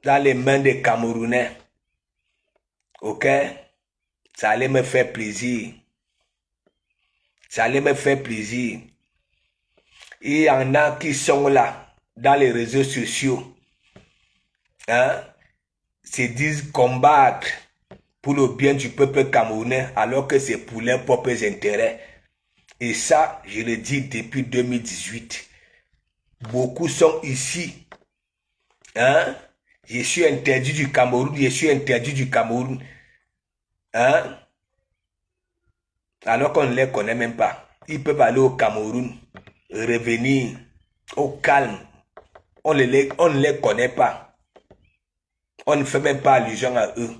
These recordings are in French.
dans les mains des Camerounais. Ok? Ça allait me faire plaisir. Ça allait me faire plaisir. Il y en a qui sont là, dans les réseaux sociaux, hein, se disent combattre pour le bien du peuple camerounais, alors que c'est pour leurs propres intérêts. Et ça, je le dis depuis 2018. Beaucoup sont ici. Hein? Je suis interdit du Cameroun, je suis interdit du Cameroun. Hein? Alors qu'on ne les connaît même pas. Ils peuvent aller au Cameroun, revenir au calme. On ne les connaît pas. On ne fait même pas allusion à eux.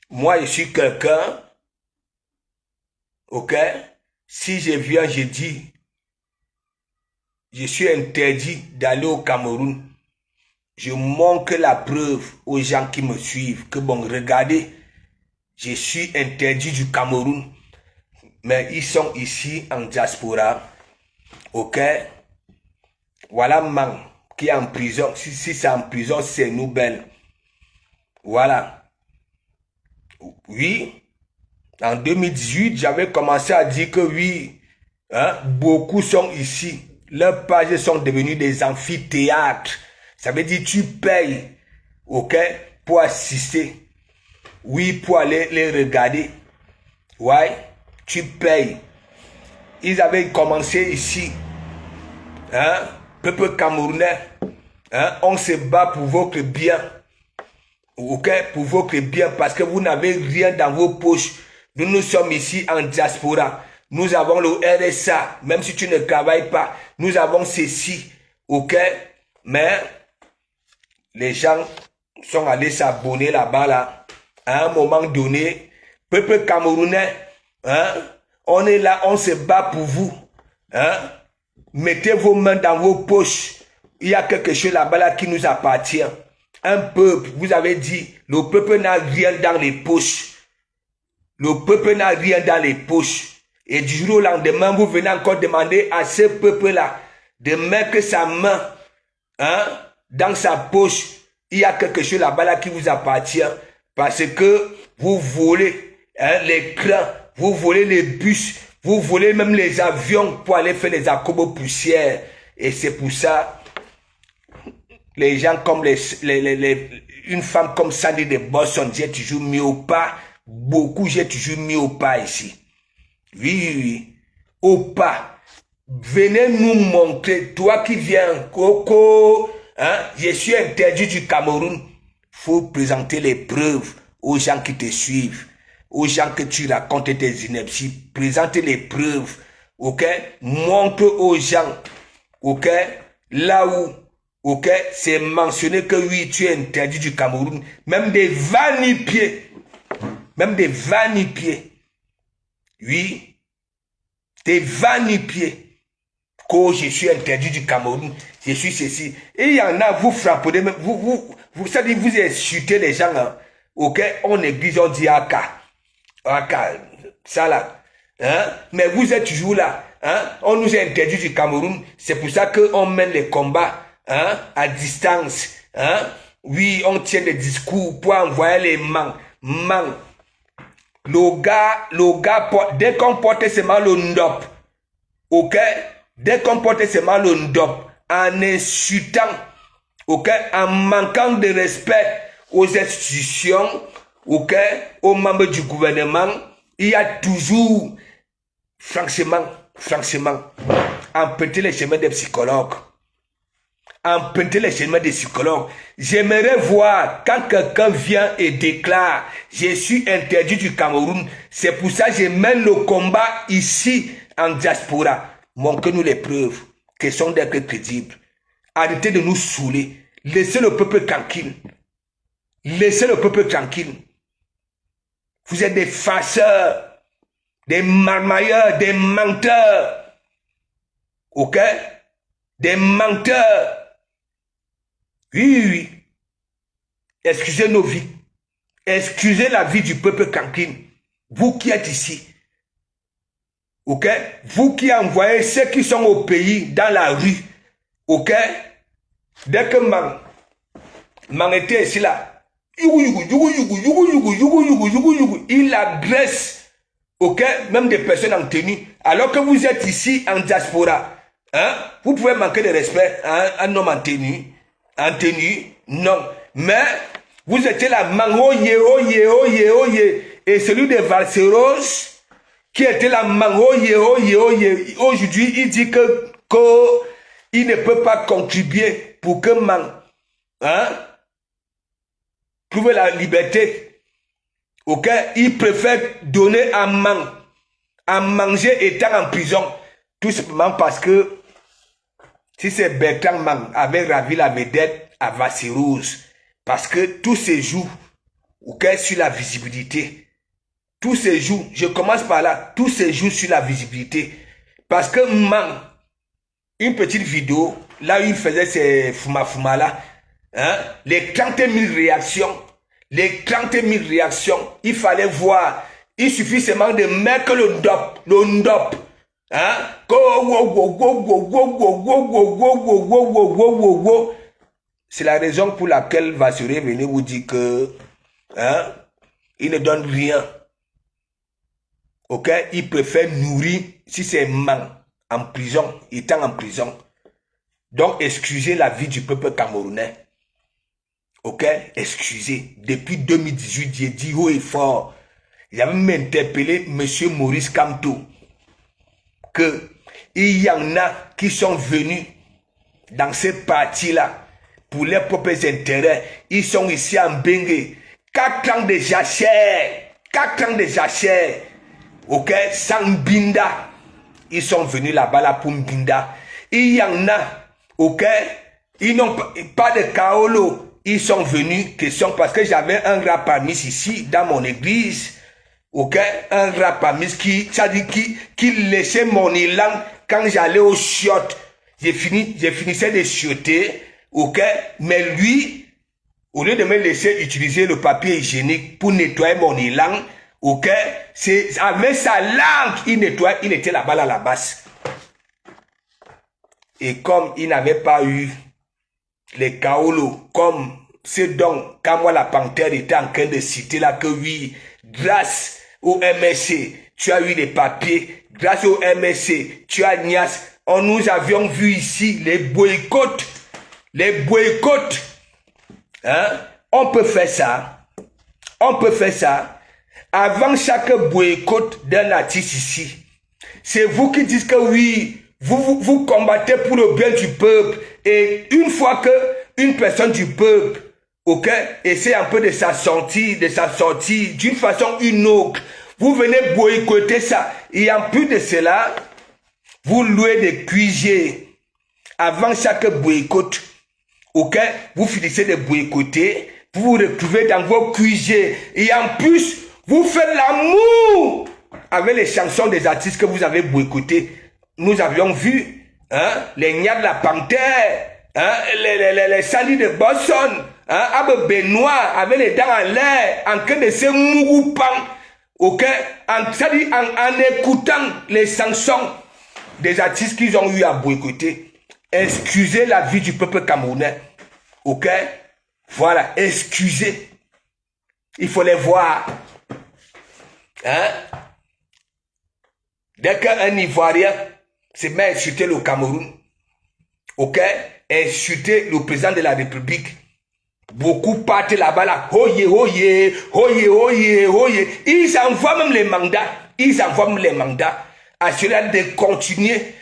Moi, je suis quelqu'un, ok? Si je viens, je dis, je suis interdit d'aller au Cameroun. Je montre la preuve aux gens qui me suivent que bon, regardez, je suis interdit du Cameroun. Mais ils sont ici en diaspora. Ok? Voilà man qui est en prison. Si c'est en prison, c'est Noubel. Voilà. Oui. En 2018, j'avais commencé à dire que oui, hein, beaucoup sont ici. Leurs pages sont devenues des amphithéâtres. Ça veut dire tu payes, ok, pour assister. Oui, pour aller les regarder. Ouais, tu payes. Ils avaient commencé ici. Hein, peuple camerounais. Hein, on se bat pour votre bien. Ok, pour votre bien, parce que vous n'avez rien dans vos poches. Nous sommes ici en diaspora. Nous avons le RSA, même si tu ne travailles pas. Nous avons ceci. Ok, mais les gens sont allés s'abonner là-bas, là. À un moment donné, peuple camerounais, hein, on est là, on se bat pour vous. Hein. Mettez vos mains dans vos poches. Il y a quelque chose là-bas là qui nous appartient. Un peuple, vous avez dit, le peuple n'a rien dans les poches. Le peuple n'a rien dans les poches. Et du jour au lendemain, vous venez encore demander à ce peuple-là de mettre sa main, hein, dans sa poche. Il y a quelque chose là-bas là qui vous appartient. Parce que vous volez, hein, les crans, vous volez les bus, vous volez même les avions pour aller faire les accobos poussières. Et c'est pour ça, les gens comme une femme comme Sandy de Boston, j'ai toujours mis au pas. Beaucoup, j'ai toujours mis au pas ici. Oui, oui, oui. Au pas. Venez nous montrer, toi qui viens, Coco, hein, je suis interdit du Cameroun. Faut présenter les preuves aux gens qui te suivent, aux gens que tu racontes tes inepties. Présente les preuves, ok? Montre aux gens, ok? Là où, ok, c'est mentionné que oui, tu es interdit du Cameroun. Même des vanipieds, même des vanipieds. Oui, des vanipieds. Que je suis interdit du Cameroun, je suis ceci. Et il y en a, vous frappez, vous savez, vous insultez les gens, hein. Ok, on néglige, on dit Aka. Aka, ça là. Hein? Mais vous êtes toujours là. Hein? On nous a interdit du Cameroun. C'est pour ça qu'on mène les combats, hein, à distance. Hein? Oui, on tient des discours pour envoyer les man. Le gars, dès qu'on porte seulement le ndop, ok? Dès qu'on porte seulement le ndop, en insultant, ok? En manquant de respect aux institutions, ok? Aux membres du gouvernement, il y a toujours, franchement, emprunter les chemins des psychologues. Emprunter les chemins des psychologues. J'aimerais voir quand quelqu'un vient et déclare « Je suis interdit du Cameroun ». C'est pour ça que je mène le combat ici en diaspora. Montrez-nous les preuves, question d'être crédible. Arrêtez de nous saouler. Laissez le peuple tranquille. Laissez le peuple tranquille. Vous êtes des farceurs, des marmailleurs, des menteurs. Ok? Des menteurs. Oui, oui. Excusez nos vies. Excusez la vie du peuple tranquille. Vous qui êtes ici. Ok? Vous qui envoyez ceux qui sont au pays dans la rue. Ok? Dès que Mang était ici là. Il agresse, ok, même des personnes en tenue. Alors que vous êtes ici en diaspora, hein, vous pouvez manquer de respect à un homme en tenue. En tenue, non. Mais vous étiez là, oye. Et celui de Valseros, qui était là, oye. Aujourd'hui, il dit que il ne peut pas contribuer pour que hein, trouve la liberté. Ok? Il préfère donner à manger étant en prison. Tout simplement parce que si c'est Bertrand Mang avait ravi la vedette à Vassirousse, parce que tous ces jours, ok, sur la visibilité, tous ces jours, je commence par là, tous ces jours sur la visibilité, parce que Mang, une petite vidéo, là où il faisait ses fuma là, hein, les 30 000 réactions, il fallait voir, il suffit seulement de mettre le ndop, hein, c'est la raison pour laquelle Vassuré venait vous dire que, hein, il ne donne rien, ok, il préfère nourrir, si c'est en prison, étant en prison. Donc, excusez la vie du peuple camerounais. Ok? Excusez. Depuis 2018, j'ai dit haut et fort. J'avais même interpellé M. Maurice Kamto que il y en a qui sont venus dans ces parties-là pour leurs propres intérêts. Ils sont ici en Bengue. 4 ans de jachère. 4 ans de jachère. Ok? Sans Binda. Ils sont venus là-bas là pour Mbinda. Il y en a, ok? Ils n'ont pas de Kaolo. Ils sont venus, question parce que j'avais un rapamis ici, dans mon église. Ok? Un rapamis qui laissait mon élan quand j'allais au chiottes. Je finissais de chiotter. Ok? Mais lui, au lieu de me laisser utiliser le papier hygiénique pour nettoyer mon élan, ok, c'est avec sa langue, il nettoie, il était là-bas à la base. Et comme il n'avait pas eu les kaolos, comme ce dont, quand moi la panthère était en train de citer là, que oui, grâce au MSC, tu as eu des papiers, grâce au MSC, tu as Nias, nous avions vu ici les boycotts, hein, on peut faire ça, avant chaque boycott d'un artiste ici, c'est vous qui dites que oui, vous combattez pour le bien du peuple. Et une fois que une personne du peuple, ok, essaie un peu de sa sortie d'une façon ou une autre, vous venez boycotter ça. Et en plus de cela, vous louez des QG avant chaque boycott. Ok, vous finissez de boycotter, vous vous retrouvez dans vos QG. Et en plus, vous faites l'amour avec les chansons des artistes que vous avez boycottés. Nous avions vu, hein, les Nia de la Panthère, hein, les Sali de Boston, hein, Abe Benoît avec les dents en l'air, en train de se mouroupan, ok, en écoutant les chansons des artistes qu'ils ont eu à boycotter. Excusez la vie du peuple camerounais, ok, voilà, excusez. Il faut les voir. Hein? Dès qu'un Ivoirien se met à insulter le Cameroun, ok, insulter le président de la République, beaucoup partent là-bas là, oye. Ils envoient même les mandats. À cela de continuer.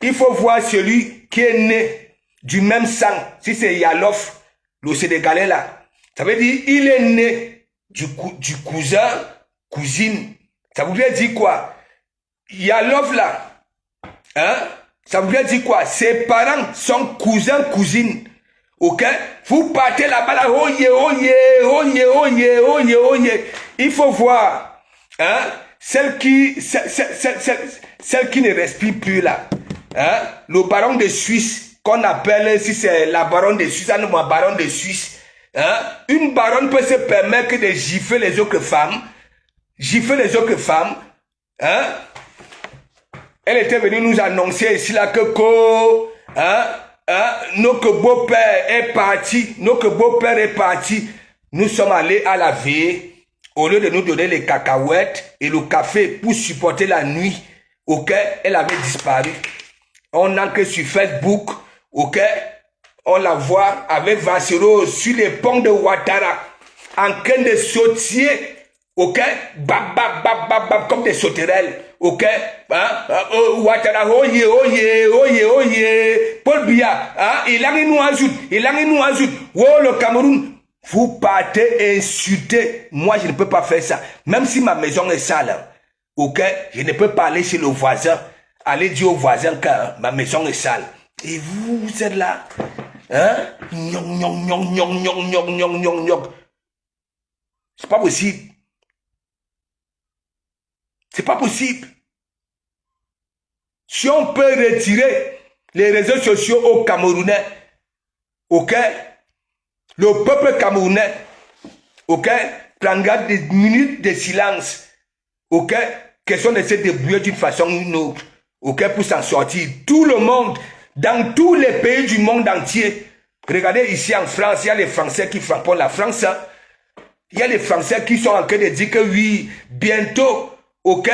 Il faut voir celui qui est né du même sang. Si c'est Yalof, le Sénégalais là, ça veut dire il est né du cousin, cousine. Ça voudrait dire quoi? Yalof là, hein? Ça voudrait dire quoi? Ses parents sont cousins, cousines. Ok? Vous partez là-bas là, oye. Il faut voir, hein? Celle qui ne respire plus là, hein? Le baron de Suisse, qu'on appelle, si c'est la baronne de Suisse, un baron de Suisse, hein? Une baronne peut se permettre de gifler les autres femmes, hein? Elle était venue nous annoncer ici là que, hein? notre beau-père est parti, nous sommes allés à la veille, au lieu de nous donner les cacahuètes et le café pour supporter la nuit, ok, elle avait disparu. On entre sur Facebook, ok, on la voit avec Vassero sur les ponts de Ouattara, en train de sauter, ok, bab, bab, bab, bab, bab, comme des sauterelles, ok, Ouattara, oye, oye, oye, oye, Paul Biya, il a nous ajoute, oh le Cameroun, vous partez insulter, moi je ne peux pas faire ça, même si ma maison est sale, ok, je ne peux pas aller chez le voisin, aller dire au voisin que ma maison est sale, et vous êtes là, Nyong, nyong, nyong, nyong, nyong, nyong, nyong, nyong, nyong. C'est pas possible. C'est pas possible. Si on peut retirer les réseaux sociaux aux Camerounais, ok, le peuple camerounais, ok, prendra des minutes de silence, ok, question de se débrouiller d'une façon ou d'une autre, ok, pour s'en sortir. Tout le monde, dans tous les pays du monde entier, regardez ici en France, il y a les Français qui frappent la France, hein. Il y a les Français qui sont en train de dire que oui, bientôt, ok,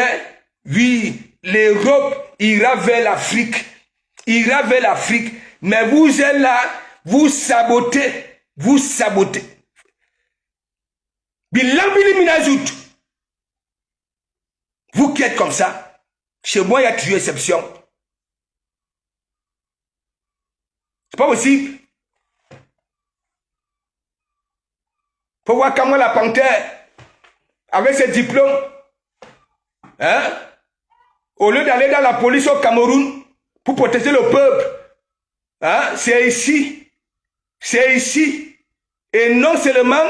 oui, l'Europe ira vers l'Afrique, mais vous êtes là, vous sabotez. Bilan Bili Minazout. Vous qui êtes comme ça, chez moi il y a toujours exception. C'est pas possible. Faut voir comment la panthère, avec ses diplômes, hein, au lieu d'aller dans la police au Cameroun pour protéger le peuple, hein, c'est ici. Et non seulement,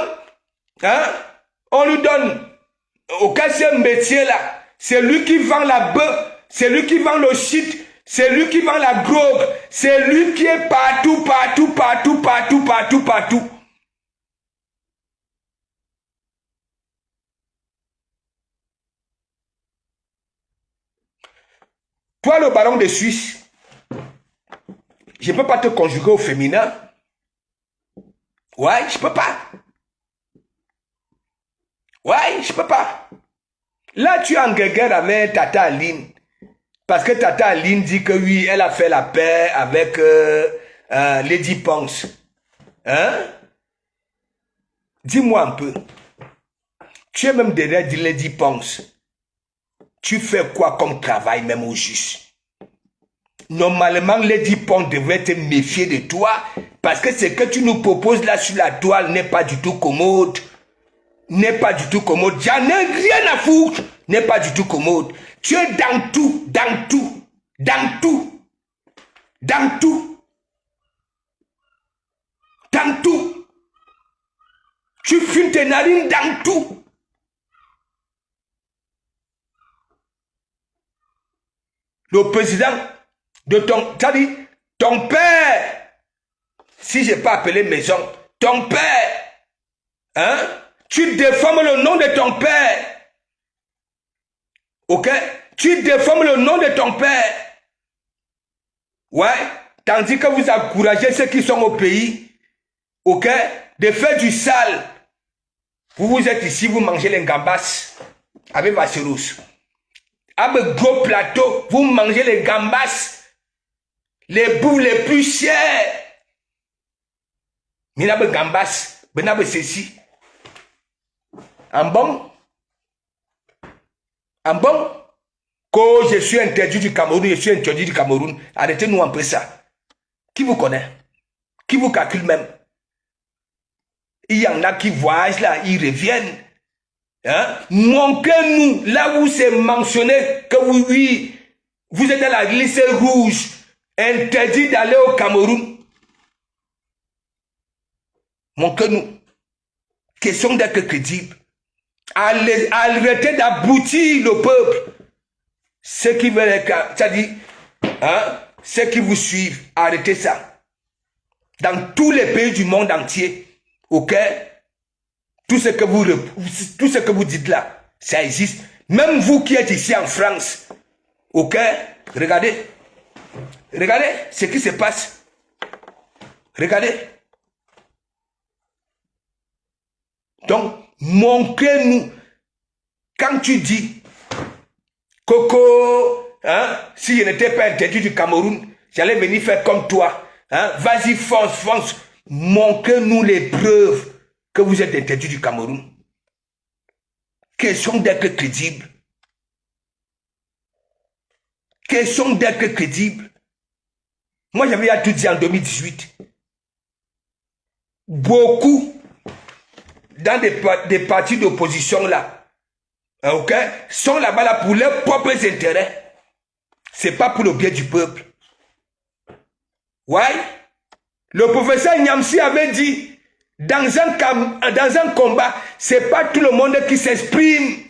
hein, on lui donne, au cas ce métier-là, c'est lui qui vend la bœuf, c'est lui qui vend le shit, c'est lui qui vend la drogue, c'est lui qui est partout. Toi, le baron de Suisse, je ne peux pas te conjuguer au féminin. Ouais, je peux pas. Là, tu es en guerre avec Tata Aline. Parce que Tata Aline dit que oui, elle a fait la paix avec Lady Ponce. Hein? Dis-moi un peu. Tu es même derrière Lady Ponce. Tu fais quoi comme travail même au juste? Normalement, Lady Ponce devrait te méfier de toi parce que ce que tu nous proposes là sur la toile n'est pas du tout commode. J'en ai rien à foutre. N'est pas du tout commode. Tu es dans tout. Tu fumes tes narines dans tout. Le président de ton père, si je n'ai pas appelé maison, ton père, hein, tu déformes le nom de ton père, ok, tu déformes le nom de ton père, ouais, tandis que vous encouragez ceux qui sont au pays, ok, de faire du sale. Vous êtes ici, vous mangez les gambas avec Vasserous. Avec gros plateau, vous mangez les gambas, les bouts les plus chers. Minabe gambas, benabe ceci. En bon? Que je suis interdit du Cameroun, arrêtez-nous un peu ça. Qui vous connaît? Qui vous calcule même? Il y en a qui voyagent là, ils reviennent. Hein? Montrez-nous là où c'est mentionné que oui, vous êtes dans la liste rouge, interdit d'aller au Cameroun. Montrez-nous. Question d'être crédible. Arrêtez d'abrutir le peuple. Ceux qui veulent, c'est-à-dire, hein, ceux qui vous suivent, arrêtez ça. Dans tous les pays du monde entier, ok? Tout ce que vous dites là, ça existe. Même vous qui êtes ici en France, ok? Regardez ce qui se passe. Regardez. Donc, montrez-nous. Quand tu dis, Coco, hein, si je n'étais pas interdit du Cameroun, j'allais venir faire comme toi. Hein, vas-y, fonce, fonce. Montrez-nous les preuves que vous êtes interdit du Cameroun. Question d'être crédible. Question d'être crédible. Moi, j'avais à tout dit en 2018. Beaucoup dans des partis d'opposition là, ok, sont là-bas là pour leurs propres intérêts. C'est pas pour le bien du peuple. Ouais. Le professeur Nyamsi avait dit, dans un combat, c'est pas tout le monde qui s'exprime.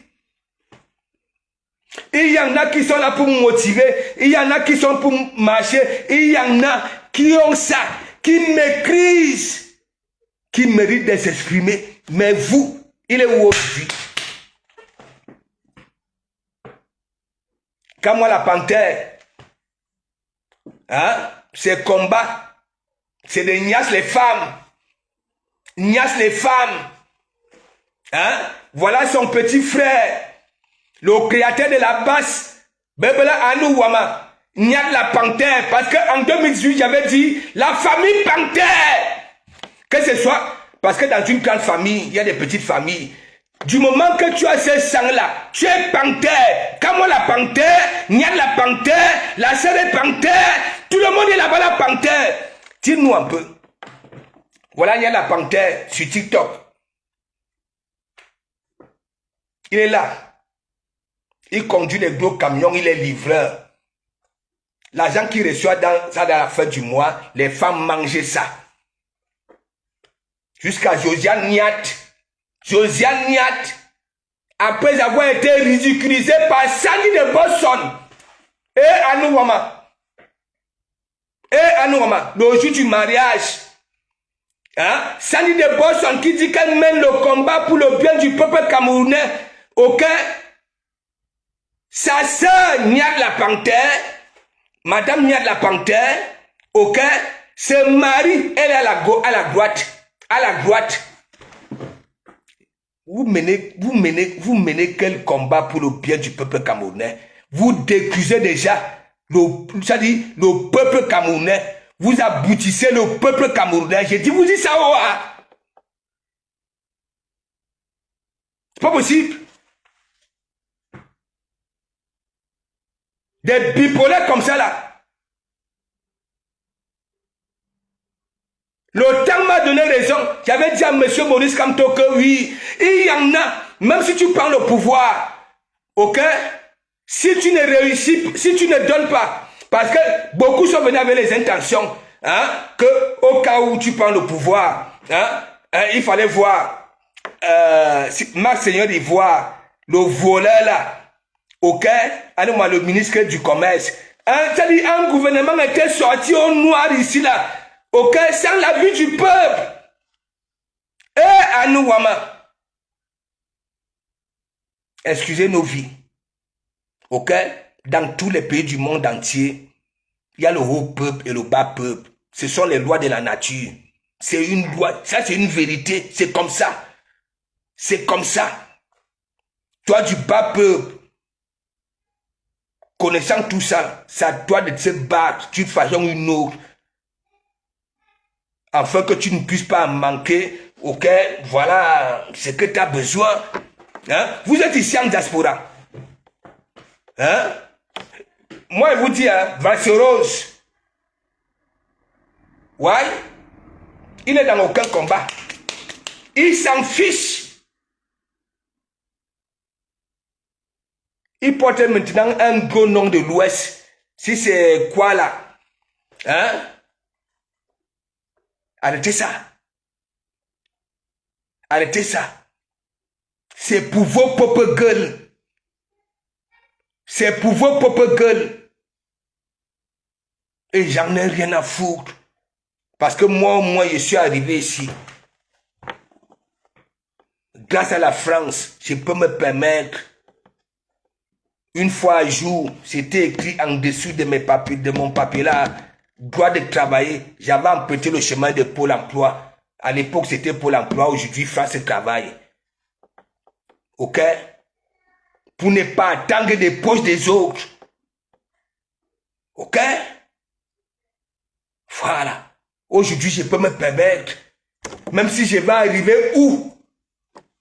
Il y en a qui sont là pour me motiver, il y en a qui sont pour marcher, il y en a qui ont ça, qui maîtrisent, qui méritent de s'exprimer. Mais vous, il est où aujourd'hui? Quand moi la panthère, hein, ces combats, c'est de Nias les femmes. Nias les femmes. Hein? Voilà son petit frère, le créateur de la basse, Bebela Anou Wama, Nias la panthère. Parce qu'en 2018, j'avais dit la famille panthère. Que ce soit, parce que dans une grande famille, il y a des petites familles. Du moment que tu as ce sang-là, tu es panthère. Quand moi la panthère, Nias la panthère, la sœur est panthère, tout le monde est là-bas la panthère. Dis-nous un peu. Voilà, il y a la panthère sur TikTok. Il est là. Il conduit les gros camions, il est livreur. L'argent qu'il reçoit dans la fin du mois, les femmes mangent ça. Jusqu'à Josiane Niat. Josiane Niat, après avoir été ridiculisé par Sandy de Boston. Et Anouama. Le jour du mariage. Hein? Sandy de Boston qui dit qu'elle mène le combat pour le bien du peuple camerounais. Ok? Sa sœur Niat la panthère, Madame Niat la panthère, ok? Se marie, elle est à la droite. À la droite. Vous menez quel combat pour le bien du peuple camerounais? Vous décusez déjà le peuple camerounais. Vous aboutissez le peuple camerounais. J'ai dit, vous dites ça, oh, ah. C'est pas possible. Des bipolaires comme ça, là. Le temps m'a donné raison. J'avais dit à M. Maurice Kamto que oui, il y en a, même si tu prends le pouvoir, ok, si tu ne réussis, si tu ne donnes pas, parce que beaucoup sont venus avec les intentions, hein, que au cas où tu prends le pouvoir, hein, il fallait voir Marc Seigneur d'Ivoire, le voleur là, ok, allez-moi le ministre du Commerce, hein, c'est-à-dire un gouvernement était sorti au noir ici là, ok, sans la vue du peuple. Et à nous, Wama, excusez nos vies. Ok, dans tous les pays du monde entier, il y a le haut peuple et le bas peuple. Ce sont les lois de la nature. C'est une loi, ça c'est une vérité. C'est comme ça. C'est comme ça. Toi du bas peuple, connaissant tout ça, ça doit de se battre d'une façon ou une autre. Afin que tu ne puisses pas manquer, ok, voilà ce que tu as besoin. Hein? Vous êtes ici en diaspora. Hein? Moi, je vous dis, hein, Valserose, ouais, il n'est dans aucun combat. Il s'en fiche. Il porte maintenant un gros nom de l'Ouest. Si c'est quoi là? Hein? Arrêtez ça. Arrêtez ça. C'est pour vos propres gueules. C'est pour vos propres gueules. Et j'en ai rien à foutre. Parce que moi, je suis arrivé ici. Grâce à la France, je peux me permettre. Une fois à jour, c'était écrit en dessous de mes papiers, de mon papier là. droit de travailler. J'avais emprunté le chemin de Pôle emploi. À l'époque, c'était Pôle emploi. Aujourd'hui, France Travail. OK? Pour ne pas attendre des poches des autres. OK? Voilà. Aujourd'hui, je peux me permettre. Même si je vais arriver où,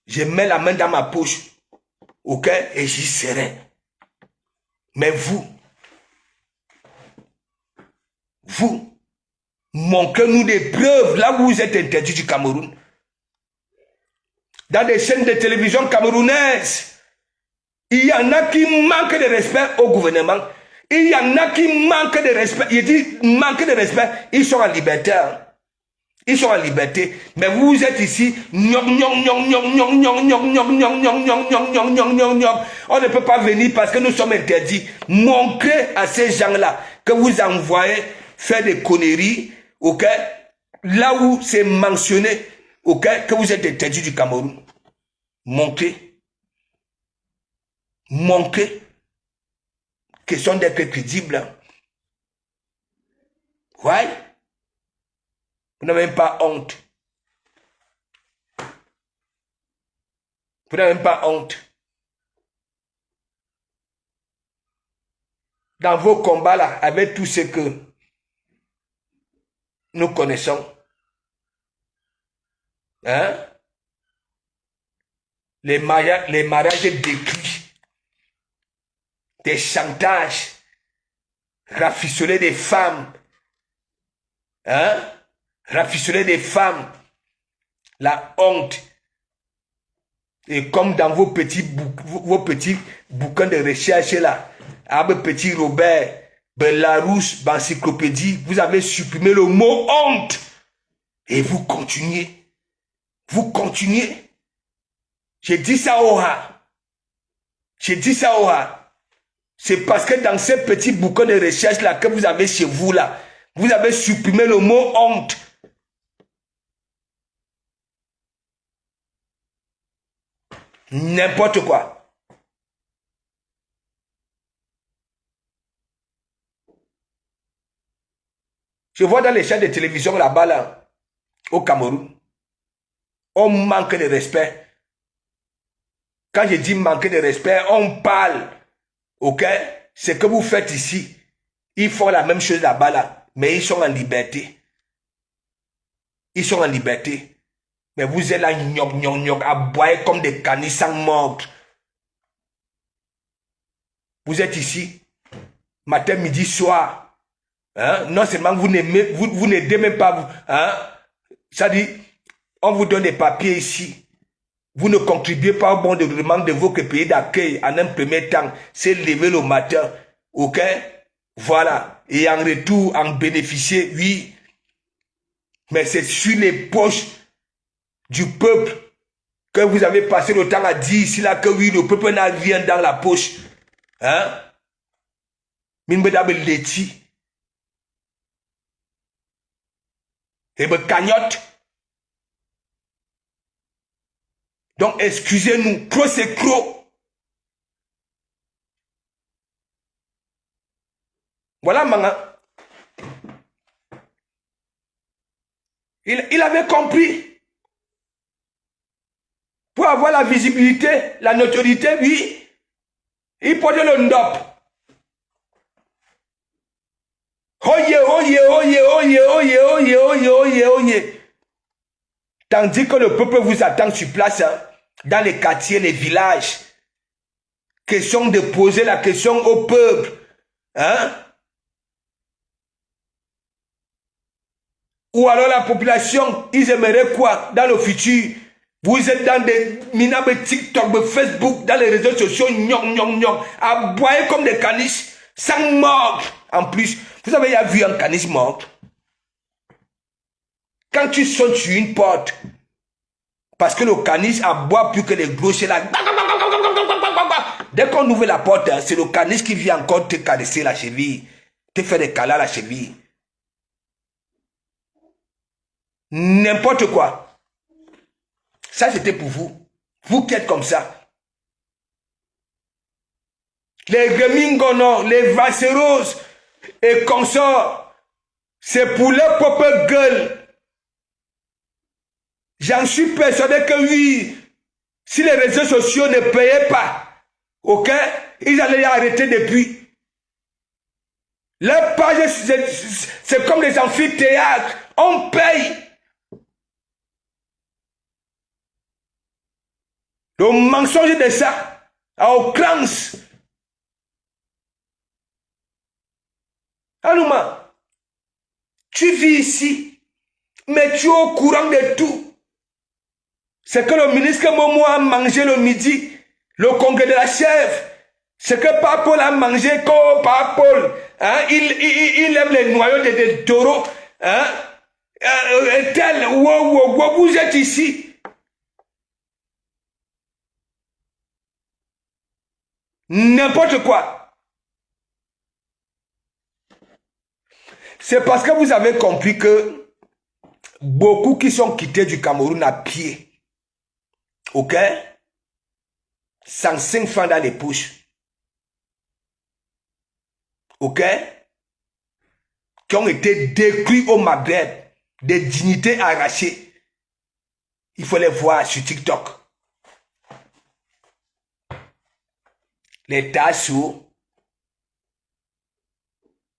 je mets la main dans ma poche. OK? Et j'y serai. Mais vous, montrez-nous des preuves là où vous êtes interdit du Cameroun. Dans des chaînes de télévision camerounaises, il y en a qui manquent de respect au gouvernement. Il y en a qui manquent de respect. Il dit manquent de respect. Ils sont en liberté. Ils sont en liberté. Mais vous êtes ici. On ne peut pas venir parce que nous sommes interdits. Montrez à ces gens-là que vous envoyez faire des conneries. OK? Là où c'est mentionné, OK, que vous êtes interdit du Cameroun. Montrez. Montrez. Question d'être crédible. Ouais. Vous n'avez même pas honte. Vous n'avez même pas honte. Dans vos combats là, avec tout ce que nous connaissons, hein? Les mariages décrits, des chantages, rafistoler des femmes, hein? Rafistoler des femmes, la honte. Et comme dans vos petits bouquins de recherche là, avec petit Robert, Belarus, Encyclopédie, vous avez supprimé le mot honte. Et vous continuez. Vous continuez. J'ai dit ça au rat. J'ai dit ça au rat. C'est parce que dans ces petits bouquins de recherche là que vous avez chez vous là, vous avez supprimé le mot honte. N'importe quoi. Je vois dans les chaînes de télévision là-bas, là, au Cameroun, on manque de respect. Quand je dis manquer de respect, on parle. OK? Ce que vous faites ici, ils font la même chose là-bas, là, mais ils sont en liberté. Ils sont en liberté. Mais vous êtes là, à boire comme des canis sans mordre. Vous êtes ici, matin, midi, soir. Hein? Non seulement vous n'aidez même pas, vous, hein? Ça dit, on vous donne des papiers ici. Vous ne contribuez pas au bon développement de votre pays d'accueil en un premier temps. C'est lever le matin. OK? Voilà. Et en retour, en bénéficier, oui. Mais c'est sur les poches du peuple que vous avez passé le temps à dire ici là que oui, le peuple n'a rien dans la poche. Hein? Minbedabe leti. Et me cagnotte. Donc excusez-nous, trop c'est trop. Voilà Manga. Il avait compris. Pour avoir la visibilité, la notoriété, oui, il portait le ndop. Oye, oye, oye, oye, oye, oye, oye, oye, oye. Tandis que le peuple vous attend sur place, hein, dans les quartiers, les villages. Question de poser la question au peuple. Hein? Ou alors la population, ils aimeraient quoi dans le futur? Vous êtes dans des minables TikTok, Facebook, dans les réseaux sociaux, à boire comme des caniches, sans mordre. En plus, vous avez déjà vu un caniche mordre? Quand tu sonnes sur une porte, parce que le caniche aboie plus que les clochers là. Dès qu'on ouvre la porte, c'est le caniche qui vient encore te caresser la cheville, te faire des câlins à la cheville. N'importe quoi. Ça, c'était pour vous. Vous qui êtes comme ça. Les Remingono, les Vasseros et consorts. C'est pour leur propre gueule. J'en suis persuadé que oui, si les réseaux sociaux ne payaient pas, ok, ils allaient arrêter depuis. Leur page, c'est comme les amphithéâtres. On paye. Le mensonge de ça, à outrance. Anouma, tu vis ici, mais tu es au courant de tout. C'est que le ministre Momo a mangé le midi, le congrès de la chèvre. C'est que Paul a mangé comme Paul. Hein? Il aime les noyaux de taureaux. Hein? Tel, vous êtes ici. N'importe quoi. C'est parce que vous avez compris que beaucoup qui sont quittés du Cameroun à pied, ok, 105 francs dans les poches, ok, qui ont été détruits au Maghreb, des dignités arrachées. Il faut les voir sur TikTok. Les Tassou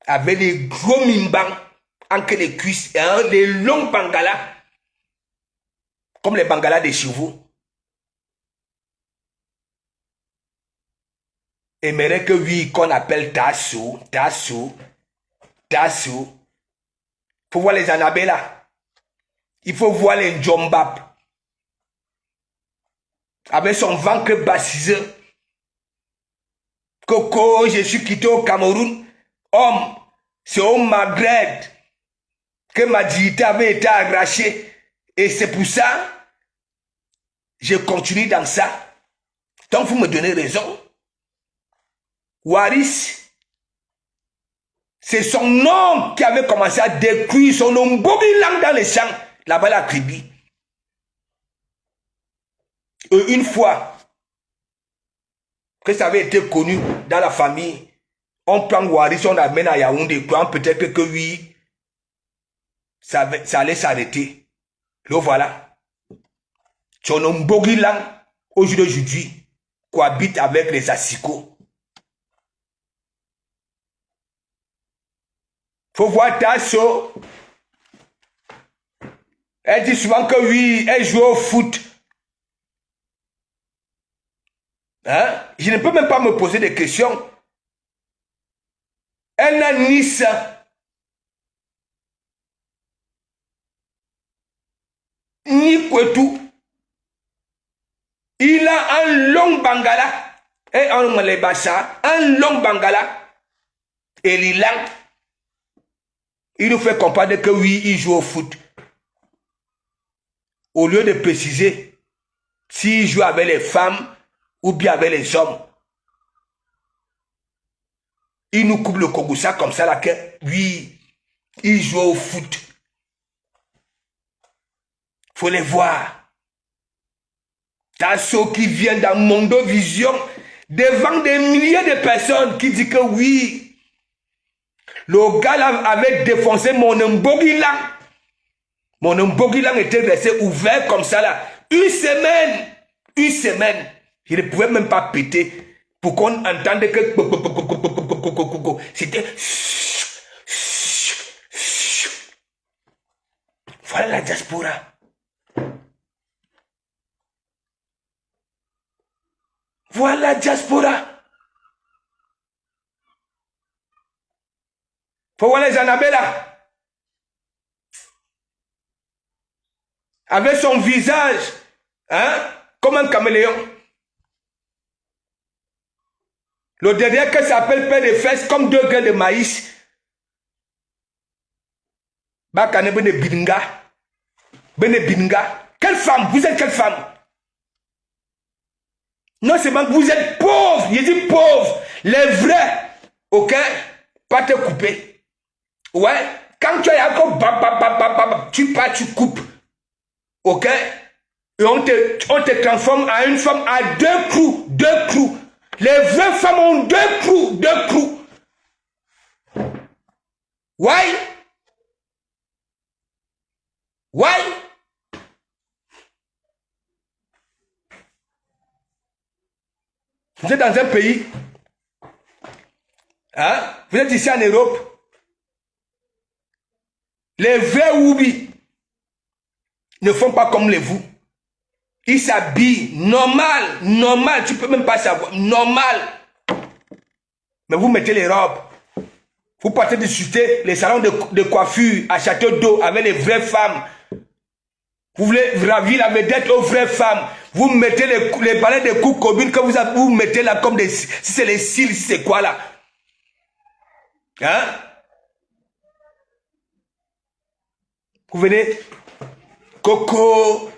avec les gros mimbans entre les cuisses, hein, les longs bangalas, comme les bangalas des chevaux. Aimerait que oui, qu'on appelle Tassou. Il faut voir les Annabella. Il faut voir les Djombab. Avec son ventre bassisé. Coco, je suis quitté au Cameroun. Homme, c'est au Maghreb que ma dignité avait été arrachée. Et c'est pour ça, je continue dans ça. Donc vous me donnez raison. Waris, c'est son nom qui avait commencé à détruire son nom Bobilang dans les champs, là-bas la tribu. Et une fois que ça avait été connu dans la famille, on prend Waris, on l'amène à Yaoundé, croyant peut-être que oui, ça allait s'arrêter. Le voilà. Son nom Bobilang, aujourd'hui, cohabite avec les Assicos. Faut voir Tasso. Elle dit souvent que oui, elle joue au foot. Hein? Je ne peux même pas me poser des questions. Elle n'a ni ça, ni Kwetou. Il a un long bangala. Et un malébassa, un long bangala. Et l'ilang. Il nous fait comprendre que oui, il joue au foot. Au lieu de préciser s'il joue avec les femmes ou bien avec les hommes. Il nous coupe le Kogoussa comme ça là que oui, il joue au foot. Faut les voir. Tasso qui vient dans Mondo Vision devant des milliers de personnes qui disent que oui, le gars là avait défoncé mon Mbogilang. Mon Mbogilang était resté ouvert comme ça là. Une semaine. Je ne pouvais même pas péter pour qu'on entende que c'était. Voilà la diaspora. Voilà la diaspora. Faut voir les Annabella. Avec son visage, hein, comme un caméléon. Le derrière que s'appelle père de fesses comme 2 grains de maïs. Bakane bene binga. Bene binga. Quelle femme? Vous êtes quelle femme? Non seulement vous êtes pauvre. Je dis pauvre. Les vrais. Ok? Pas te couper. Ouais, quand tu as encore tu pars, tu coupes. Ok? Et on te transforme en une femme à 2 coups. 2 coups. Les vraies femmes ont 2 coups. 2 coups. Ouais? Ouais. Vous êtes dans un pays, hein? Vous êtes ici en Europe. Les vrais Woubi ne font pas comme les vous. Ils s'habillent normal, tu peux même pas savoir, normal. Mais vous mettez les robes. Vous partez discuter les salons de coiffure à Château d'Eau avec les vraies femmes. Vous voulez ravir la vedette aux vraies femmes. Vous mettez les balais de coups communes que vous mettez là comme des... Si c'est les cils, si c'est quoi là? Hein? Vous venez, Coco,